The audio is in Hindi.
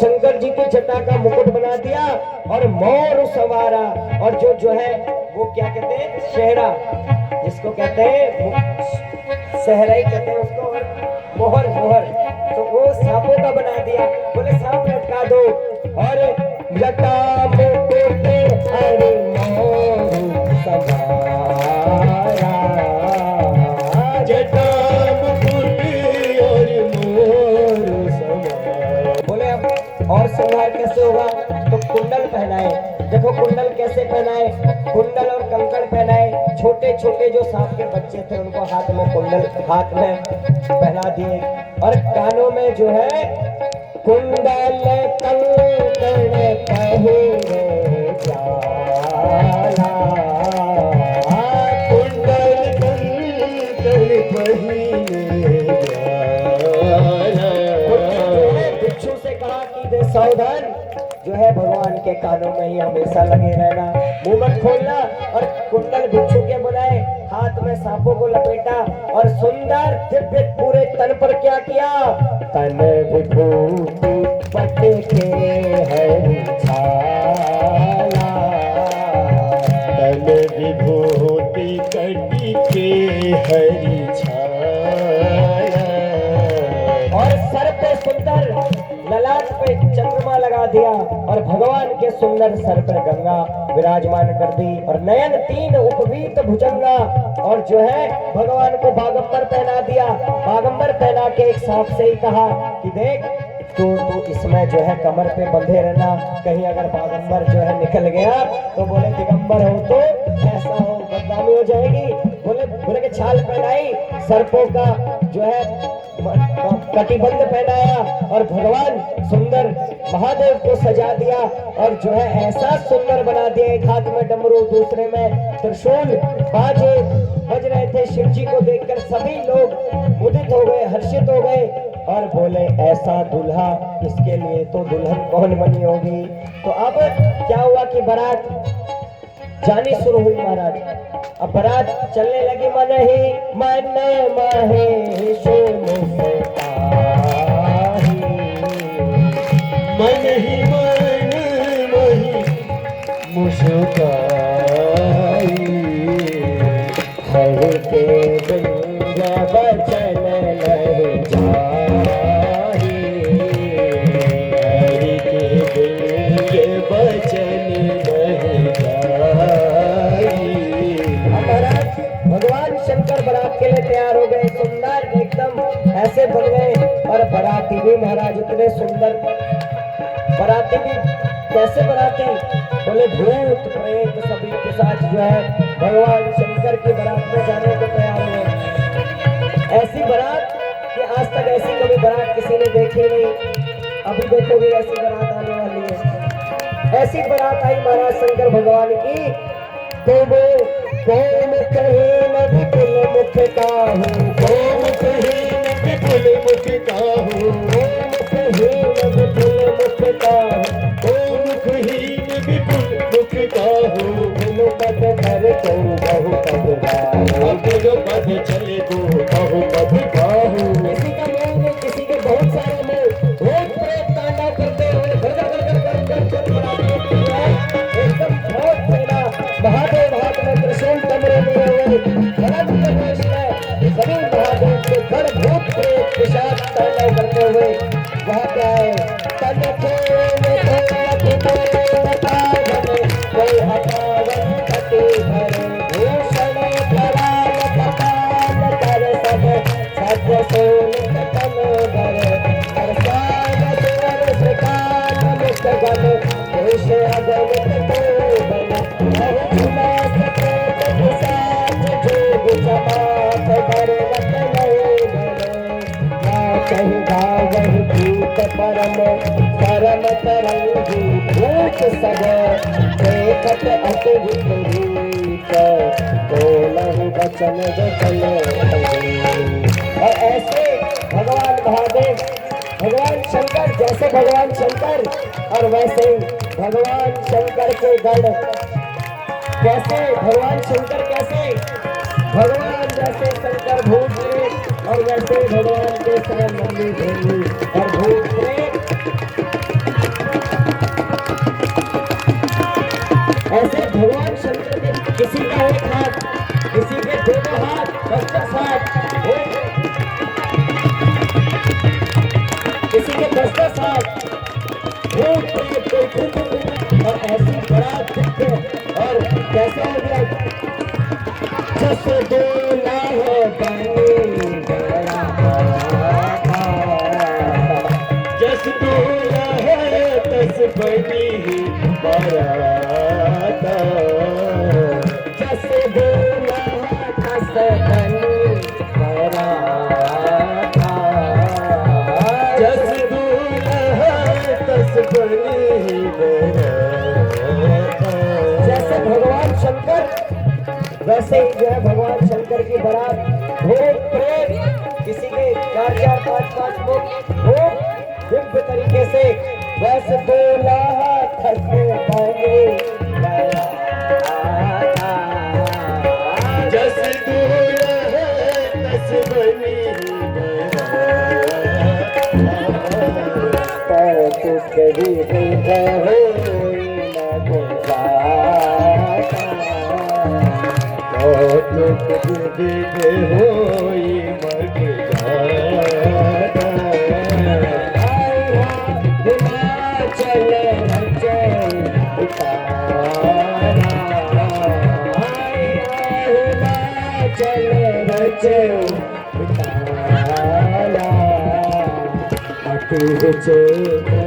शंकर जी की जटा का मुकुट बना दिया और मोर सवारा। और जो है वो क्या कहते हैं, सेहरा, जिसको कहते हैं सेहरा ही कहते हैं उसको, और मोहर मोहर, तो वो सांपों का बना दिया। बोले सांप लटका दो। और जटा मुकुट अरे मोर सवारा, जटा मुकुट और मोर सवारा। बोले अब और श्रृंगार कैसे होगा, तो कुंडल पहनाए। देखो कुंडल कैसे पहनाए, कुंडल और कंकड़ पहनाए। छोटे छोटे जो सांप के बच्चे थे उनको हाथ में कुंडल हाथ में पहना दिए, और कानों में जो है कुंडल कंकड़ पहने जाला, कुंडल कंकड़ पहने जाला। भिक्षु से कहा कि दे सावधान, जो है भगवान के कानों में ही हमेशा लगे रहना, मुंह मत खोलना। और कुंडल भिक्षु के बुलाए, हाथ में सांपों को लपेटा और सुंदर दिव्य पूरे तन पर क्या किया, तन विभूति पट के हरि छाला, तन विभूति कटी के हरि छाया। और सर पे सुंदर ललाट पे चंद्रमा लगा दिया, और भगवान के सुंदर सर पर गंगा विराजमान कर दी, और नयन तीन उपवीत भुजंगा। और जो है भगवान को बागंबर पहना दिया। बागंबर पहना के एक सांप से ही कहा कि देख तू इसमें जो है कमर पे बंधे रहना, कहीं अगर बागंबर जो है निकल गया तो बोले दिगंबर हो तो ऐसा हो, बदनामी हो जाएगी। बोले बोले कि छाल पहनाई, सर्पों का जो है कटिबंध पहनाया, और भगवान सुंदर महादेव को सजा दिया, और जो है ऐसा सुंदर बना दिया। एक हाथ में डमरू, दूसरे में त्रिशूल, बाजे बज रहे थे। शिव जी को देखकर सभी लोग मुदित हो गए, हर्षित हो गए, और बोले ऐसा दूल्हा, इसके लिए तो दुल्हन कौन बनी होगी। तो अब क्या हुआ कि बारात जानी शुरू हुई महाराज। अब बारात चलने लगी, मन ही मन महेश मुस्काही, मन ही मन वही मुस्काई, हरि के बिंग बचन नहीं जाही, हरि के बिन वचन नहीं जाई। भगवान शंकर बारात के लिए तैयार हो गए, सुंदर एकदम ऐसे बन गए। और बाराती भी महाराज इतने सुंदर, बाराती भी कैसे बाराती, बोले भूत प्रेत सभी के साथ जो है भगवान शंकर की बारात में जाने को तैयार हुए। ऐसी बारात कि आज तक ऐसी कभी बारात किसी ने देखी नहीं, अभी देखोगे ऐसी बारात आने वाली है। ऐसी बारात आई महाराज शंकर भगवान की। तो वो कौन कहे न विपुल मुख काहू, कौन कहे न विपुल मुख काहू, कौन कहे न विपुल मुख काहू, कौन कहे न विपुल मुख काहू। बिनु पद धर को बहु पद गाहू। अब जो पद चले को बहु पद गाहू। किसी का मुंह नहीं, किसी के बहुत सारे मुंह, भूत प्रेत तांडव करते हुए एकदम बहुत सेना, महादेव हाथ में त्रिशूल कमरे लिए हुए, भरत प्रदेश में सभी महादेव के घर भूत प्रेत के साथ तांडव करते हुए वहां क्या है, तन कोई अपावन कटी भरे, भूषण कराल कपाल कर सब सत्य सोल तन धरे, बरसात सुवर श्रीकाल मुक्त गण, देश अगणित कोवन, अर्जुना सकेत पिशाच जोग समात धरे रतन धरे, या कहीं गावहि भूत परम परम तरंगी भूत सब, देखत अतुलित रूप, बोलहि वचन जो चले। और ऐसे भगवान महादेव, भगवान शंकर, जैसे भगवान शंकर और वैसे भगवान शंकर के गण, कैसे भगवान शंकर, कैसे भगवान जैसे शंकर भूत प्रेत, और वैसे भगवान के समय मंदिर भेंगी और भूत प्रेत किसी का एक हाथ, किसी के दोनों हाथ, 10-10 हाथ, किसी के 10-10 हाथ, खूब और ऐसी बारात दिखते और कैसे हो गया जस दूल्हा हो बनी गया जस दूल्हा है तस बनी बारात जस दूल्हा तस बनी बारात जस दूल्हा है तस बनी बारात जैसे भगवान शंकर वैसे ही जो है भगवान शंकर की बारात खूब प्रेम किसी के 4-4 5-5 लोग खूब दिव्य तरीके से वैसे दूल्हा खस बनी जस दूल्हा है तस बनी बारात कभी भी हो होई मग हिमाचल हिमाचल